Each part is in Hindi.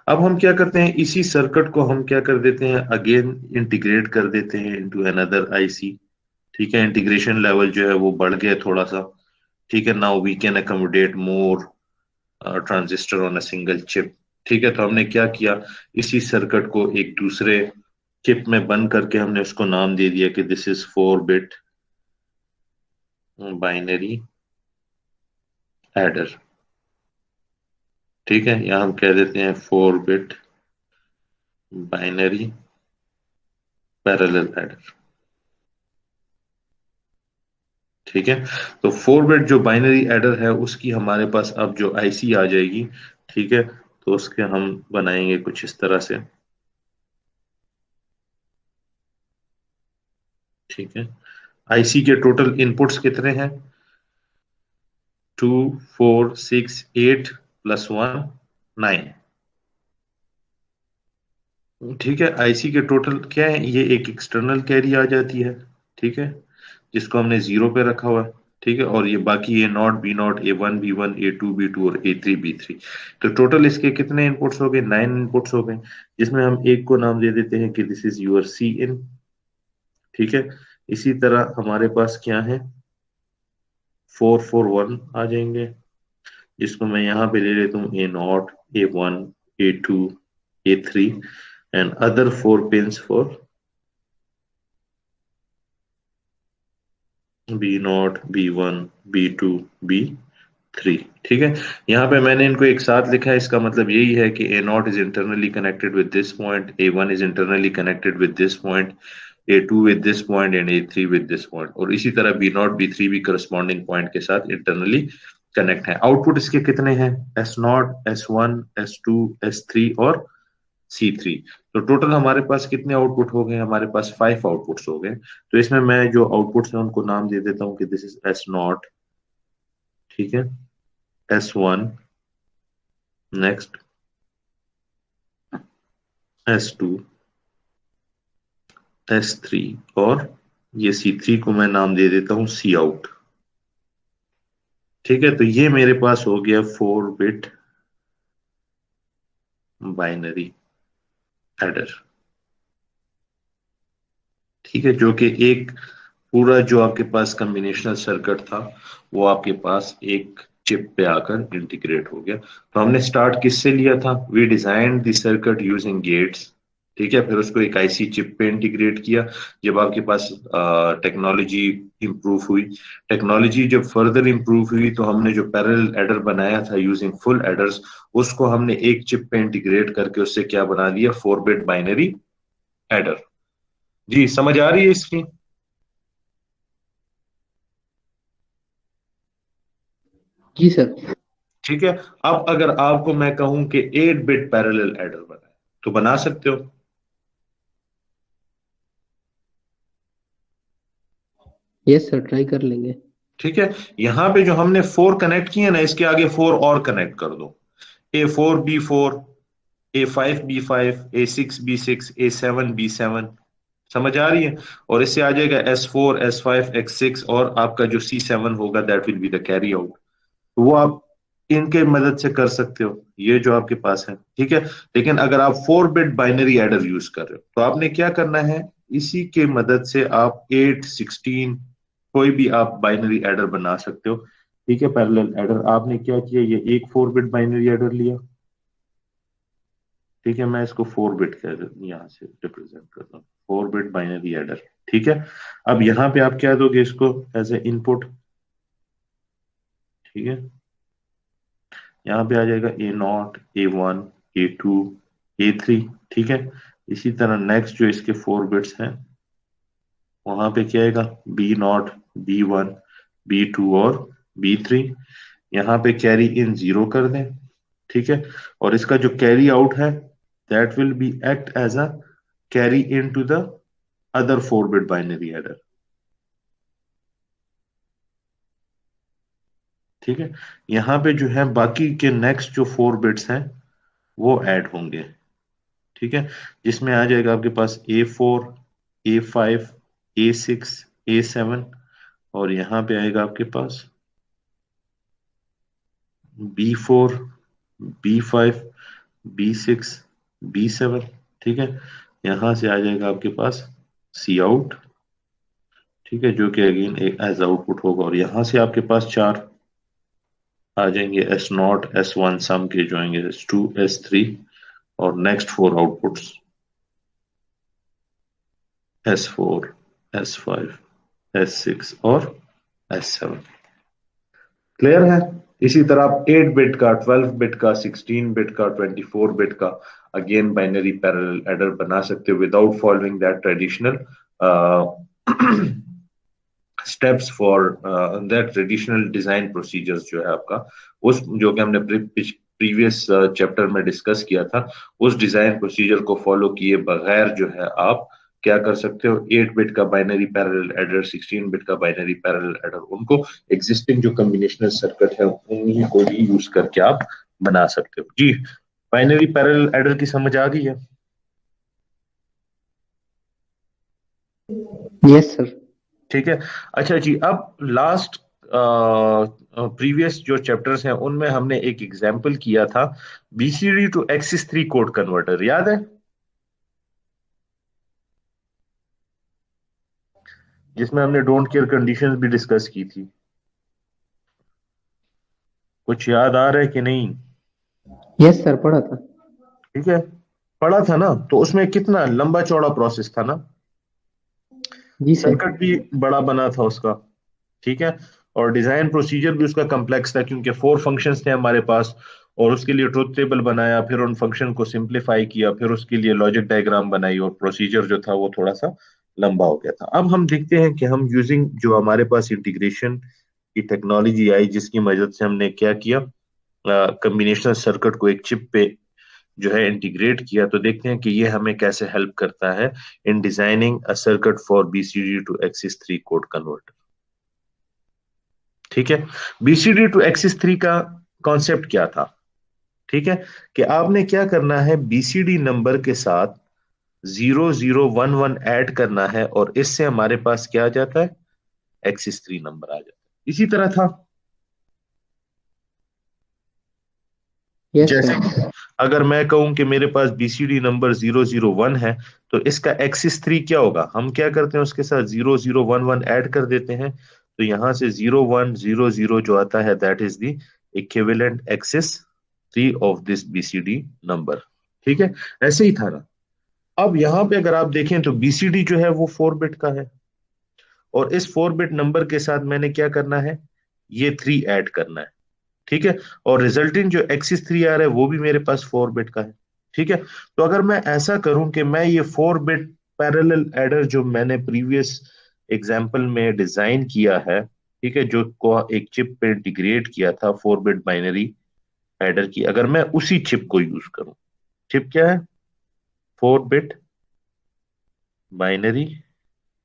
अब हम क्या करते हैं, इसी सर्किट को हम क्या कर देते हैं, अगेन इंटीग्रेट कर देते हैं इनटू अनदर आईसी। ठीक है, इंटीग्रेशन लेवल जो है वो बढ़ गया थोड़ा सा। ठीक है, now we can accommodate more transistor on a single chip. ठीक है, तो हमने क्या किया, इसी सर्किट को एक दूसरे चिप में बंद करके हमने उसको नाम दे दिया कि this is 4 bit binary adder. ठीक है, यहाँ हम कह देते हैं 4 बिट बाइनरी पैरेलल एडर। ठीक है, तो 4 बिट जो बाइनरी एडर है उसकी हमारे पास अब जो आईसी आ जाएगी। ठीक है, तो उसके हम बनाएंगे कुछ इस तरह से। ठीक है, आईसी के टोटल इनपुट्स कितने हैं, 2 4 6 8 +1 9। ठीक है, आईसी के टोटल क्या है, ये एक एक्सटर्नल कैरी आ जाती है। ठीक है, जिसको हमने जीरो पे रखा हुआ है। ठीक है, और ये बाकी A0 B0 A1 B1 A2 B2 और A3 B3। तो टोटल इसके कितने इनपुट्स हो गए, 9 इनपुट्स हो गए, जिसमें हम एक को नाम दे देते हैं कि दिस इज यूर सी इन। ठीक है, इसी तरह हमारे पास क्या है, 4 4 1 आ जाएंगे, जिसको मैं यहाँ पे ले लेता हूँ A0 A1 A2 A3 and other 4 pins for B0 B1 B2 B3। ठीक है, यहाँ पे मैंने इनको एक साथ लिखा है, इसका मतलब यही है कि A0 is internally connected with this point, A1 is internally connected with this point, A2 with this point and A3 with this point, और इसी तरह B0 B3 भी करस्पॉन्डिंग पॉइंट के साथ इंटरनली कनेक्ट है। आउटपुट इसके कितने हैं, S0 S1 S2 S3 और C3। तो टोटल हमारे पास कितने आउटपुट हो गए, हमारे पास 5 आउटपुट्स हो गए। तो इसमें मैं जो आउटपुट्स हैं उनको नाम दे देता हूँ कि दिस इज S0। ठीक है, S1, नेक्स्ट S2 S3, और ये C3 को मैं नाम दे देता हूँ सी आउट। ठीक है, तो ये मेरे पास हो गया 4 बिट बाइनरी एडर। ठीक है, जो कि एक पूरा जो आपके पास कॉम्बिनेशनल सर्किट था वो आपके पास एक चिप पे आकर इंटीग्रेट हो गया। तो हमने स्टार्ट किससे लिया था, we design the circuit using gates. ठीक है, फिर उसको एक आईसी चिप पे इंटीग्रेट किया। जब आपके पास टेक्नोलॉजी इंप्रूव हुई, टेक्नोलॉजी जब फर्दर इंप्रूव हुई, तो हमने जो पैरेलल एडर बनाया था यूजिंग फुल एडर्स, उसको हमने एक चिप पे इंटीग्रेट करके उससे क्या बना दिया, 4 बिट बाइनरी एडर। जी समझ आ रही है इसकी। जी सर। ठीक है, अब अगर आपको मैं कहूं कि 8 बिट पैरेलल एडर बनाए, तो बना सकते हो। यस सर, ट्राई कर लेंगे। ठीक है, यहां पे जो हमने 4 कनेक्ट किए ना, इसके आगे 4 और कनेक्ट कर दो, A4 B4 A5 B5 A6 B6 A7 B7। समझ आ रही है, और इससे आ जाएगा S4 S5 X6, और आपका जो C7 होगा that will be the carry out. वो आप इनके मदद से कर सकते हो, ये जो आपके पास है। ठीक है, लेकिन अगर आप 4 बिट बाइनरी एडर यूज कर रहे हो तो आपने क्या करना है, इसी के मदद से आप 8 16 कोई भी आप बाइनरी एडर बना सकते हो। ठीक है, पैरेलल एडर आपने क्या किया, ये एक 4 बिट बाइनरी एडर लिया। ठीक है, मैं इसको 4 बिट यहाँ से रिप्रेजेंट करता हूँ, 4 बिट बाइनरी एडर। ठीक है, अब यहाँ पे आप क्या दोगे इसको एज ए इनपुट। ठीक है, यहाँ पे आ जाएगा A0 A1 A2 A3। ठीक है, इसी तरह नेक्स्ट जो इसके 4 बिट्स हैं, वहां पे क्या आएगा, B0 B1 B2 और B3। यहाँ पे कैरी इन जीरो कर दें। ठीक है, और इसका जो कैरी आउट है that will be act as a carry in to the other 4 bit binary adder. ठीक है, यहाँ पे जो है बाकी के नेक्स्ट जो 4 बिट्स हैं वो ऐड होंगे। ठीक है, जिसमें आ जाएगा आपके पास A4 A5 A6 A7, और यहाँ पे आएगा आपके पास B4 B5 B6 B7, ठीक है। यहां से आ जाएगा आपके पास सी आउट, ठीक है, जो कि अगेन एक एज आउटपुट होगा, और यहां से आपके पास चार आ जाएंगे, S0 S1 सम के जो आएंगे S2 S3, और next four outputs S4 S5 S6 और S7। क्लियर है? इसी तरह आप 8 बिट का, 12 बिट का, 16 बिट का, 24 बिट का अगेन बाइनरी पैरेलल एडर बना सकते हो without following that traditional steps for that traditional design procedures जो है आपका, उस जो कि हमने प्रीवियस चैप्टर में डिस्कस किया था, उस डिजाइन प्रोसीजर को फॉलो किए बगैर जो है आप क्या कर सकते हो, 8 बिट का बाइनरी पैरेलल एडर, 16 बिट का बाइनरी पैरेलल एडर, उनको एग्जिस्टिंग जो कॉम्बिनेशनल सर्किट है उन्हीं को ही यूज करके आप बना सकते हो। जी, बाइनरी पैरेलल एडर की समझ आ गई है? Yes sir. ठीक है। अच्छा जी, अब लास्ट प्रीवियस जो चैप्टर्स हैं उनमें हमने एक एग्जाम्पल किया था BCD to excess 3 code converter, याद है? जिसमें हमने डोंट केयर कंडीशंस भी डिस्कस की थी। कुछ याद आ रहा है कि नहीं? यस सर, पढ़ा था। ठीक है, पढ़ा था ना, तो उसमें कितना लंबा चौड़ा प्रोसेस था ना, जी सर। सर्किट भी बड़ा बना था उसका, ठीक है, और डिजाइन प्रोसीजर भी उसका कम्प्लेक्स था क्योंकि 4 फंक्शंस थे हमारे पास, और उसके लिए ट्रुथ टेबल बनाया, फिर उन फंक्शन को सिंप्लीफाई किया, फिर उसके लिए लॉजिक डायग्राम बनाई, और प्रोसीजर जो था वो थोड़ा सा लंबा हो गया था। अब हम देखते हैं कि हम यूजिंग जो हमारे पास इंटीग्रेशन की टेक्नोलॉजी आई, जिसकी मदद से हमने क्या किया, कम्बिनेशनल सर्किट को एक चिप पे जो है इंटीग्रेट किया, तो देखते हैं कि ये हमें कैसे हेल्प करता है in designing a circuit for BCD to excess 3 code converter. ठीक है, बीसीडी टू एक्सिस 3 का कॉन्सेप्ट क्या था? ठीक है, कि आपने क्या करना है, बीसीडी नंबर के साथ 0011 ऐड करना है, और इससे हमारे पास क्या आ जाता है, एक्सिस 3 नंबर आ जाता है। इसी तरह था, यस जैसे सर। अगर मैं कहूं कि मेरे पास बीसीडी नंबर 001 है, तो इसका एक्सिस 3 क्या होगा, हम क्या करते हैं उसके साथ 0011 ऐड कर देते हैं, तो यहां से 0100 जो आता है that is the equivalent axis 3 of this BCD number. ठीक है, ऐसे ही था ना। अब यहां पे अगर आप देखें तो बीसीडी जो है वो 4 बिट का है, और इस 4 बिट नंबर के साथ मैंने क्या करना है, ये 3 ऐड करना है। ठीक है, और रिजल्टिंग जो एक्सिस 3 आ रहा है वो भी मेरे पास 4 बिट का है। ठीक है, तो अगर मैं ऐसा करूं कि मैं ये 4 बिट पैरेलल एडर जो मैंने प्रीवियस एग्जाम्पल में डिजाइन किया है, ठीक है, जो को एक चिप पे इंटीग्रेट किया था 4 बिट बाइनरी एडर की, अगर मैं उसी चिप को यूज करूं, चिप क्या है, 4 बिट बाइनरी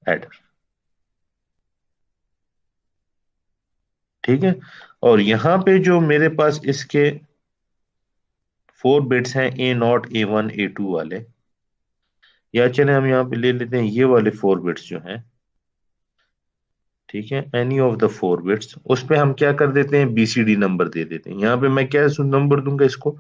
एडर। ठीक है, और यहां पे जो मेरे पास इसके 4 बिट्स हैं, A0 A1 A2 वाले, या चले हम यहाँ पे ले लेते हैं ये वाले 4 बिट्स जो हैं, ठीक है, एनी ऑफ द 4 बिट्स, उस पे हम क्या कर देते हैं, बीसीडी नंबर दे देते हैं। यहाँ पे मैं क्या नंबर दूंगा इसको,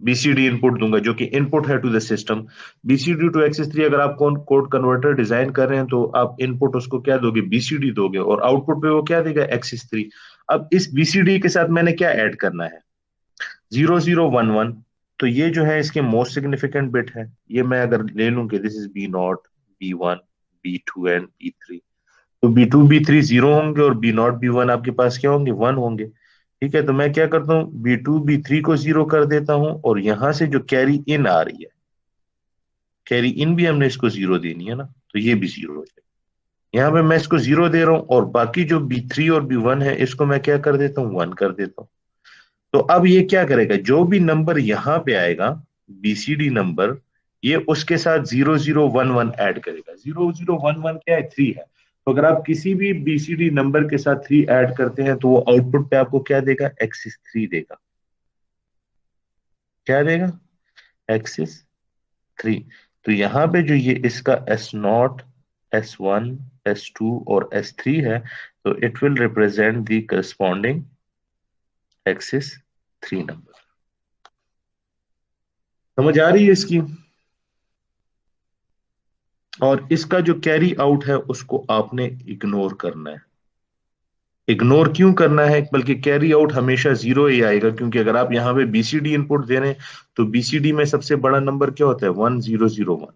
बीसीडी इनपुट दूंगा, जो कि इनपुट है to the system. BCD to excess 3 अगर आप कोड कन्वर्टर डिजाइन कर रहे हैं तो आप इनपुट उसको क्या दोगे, बीसीडी दोगे, और आउटपुट पे वो क्या देगा, एक्सिस 3। अब इस बीसीडी के साथ मैंने क्या ऐड करना है, 0011, तो ये जो है इसके मोस्ट सिग्निफिकेंट बिट है, ये मैं अगर ले लूं कि this is B0 B1 B2 and B3, तो B2 B3 जीरो होंगे, और B0 B1 आपके पास क्या होंगे, 1 होंगे। ठीक है, तो मैं क्या करता हूँ, B2 B3 को जीरो कर देता हूँ, और यहां से जो कैरी इन आ रही है, कैरी इन भी हमने इसको जीरो देनी है ना, तो ये भी जीरो हो जाएगा। यहाँ पे मैं इसको जीरो दे रहा हूँ, और बाकी जो B3 और B1 है इसको मैं क्या कर देता हूँ, 1 कर देता हूँ। तो अब ये क्या करेगा, जो भी नंबर यहां पे आएगा, बीसीडी नंबर, ये उसके साथ 0011 ऐड करेगा। 0011 क्या है, 3 है, तो अगर आप किसी भी बीसीडी नंबर के साथ 3 ऐड करते हैं तो वो आउटपुट पे आपको क्या देगा, एक्सिस 3 देगा। क्या देगा, एक्सिस 3। तो यहां पे जो ये इसका S0 S1 S2 और S3 है, तो it will represent the corresponding axis 3 number. समझ आ रही है इसकी? और इसका जो कैरी आउट है उसको आपने इग्नोर करना है। इग्नोर क्यों करना है? बल्कि कैरी आउट हमेशा जीरो ही आएगा, क्योंकि अगर आप यहाँ पे बीसीडी इनपुट दे रहे हैं तो बीसीडी में सबसे बड़ा नंबर क्या होता है? 1001।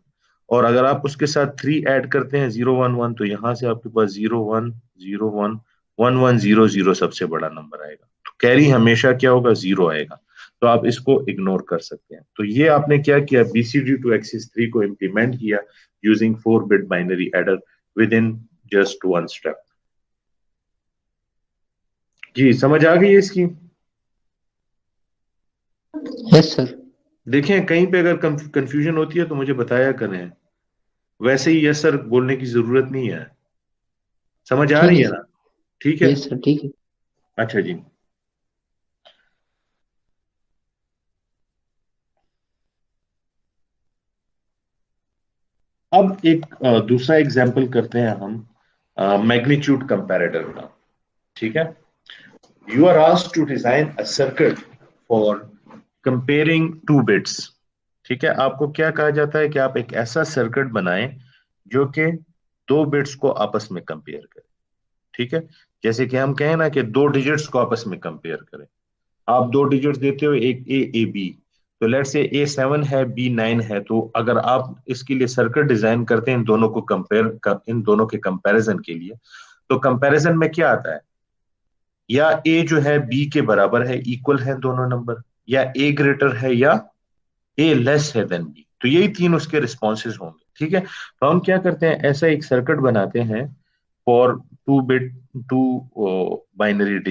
और अगर आप उसके साथ 3 ऐड करते हैं 011, तो यहां से आपके पास 01011100 सबसे बड़ा नंबर आएगा। तो कैरी हमेशा क्या होगा? जीरो आएगा। तो आप इसको इग्नोर कर सकते हैं। तो ये आपने क्या किया? बीसीडी टू एक्सिस 3 को इंप्लीमेंट किया using 4 bit binary adder within just 1 step. जी समझ आ गई है इसकी? Yes sir. देखें, कहीं पे अगर कंफ्यूजन होती है तो मुझे बताया करें। वैसे ही यस सर बोलने की जरूरत नहीं है। समझ आ ठीक रही है है सर। ना? ठीक है। यस सर, ठीक है। अच्छा जी। अब एक दूसरा एग्जाम्पल करते हैं हम मैग्नीट्यूड कंपैरेटर का। ठीक है। You are asked to design a circuit for comparing 2 bits. ठीक है, आपको क्या कहा जाता है कि आप एक ऐसा सर्किट बनाएं जो कि 2 बिट्स को आपस में कंपेयर करे। ठीक है। जैसे कि हम कहें ना कि 2 डिजिट्स को आपस में कंपेयर करें। आप 2 डिजिट्स देते हो, एक ए बी। तो लेट से A7 है, B9 है। तो अगर आप इसके लिए सर्किट डिजाइन करते हैं इन दोनों को इन दोनों के कंपैरिजन के लिए, तो कंपैरिजन में क्या आता है? या ए जो है बी के बराबर है, इक्वल है दोनों नंबर, या ए ग्रेटर है, या ए लेस है देन बी। तो यही 3 उसके रिस्पॉन्सेज होंगे। ठीक है। तो हम क्या करते हैं, ऐसा एक सर्किट बनाते हैं फॉर 2 बिट, 2 बाइनरी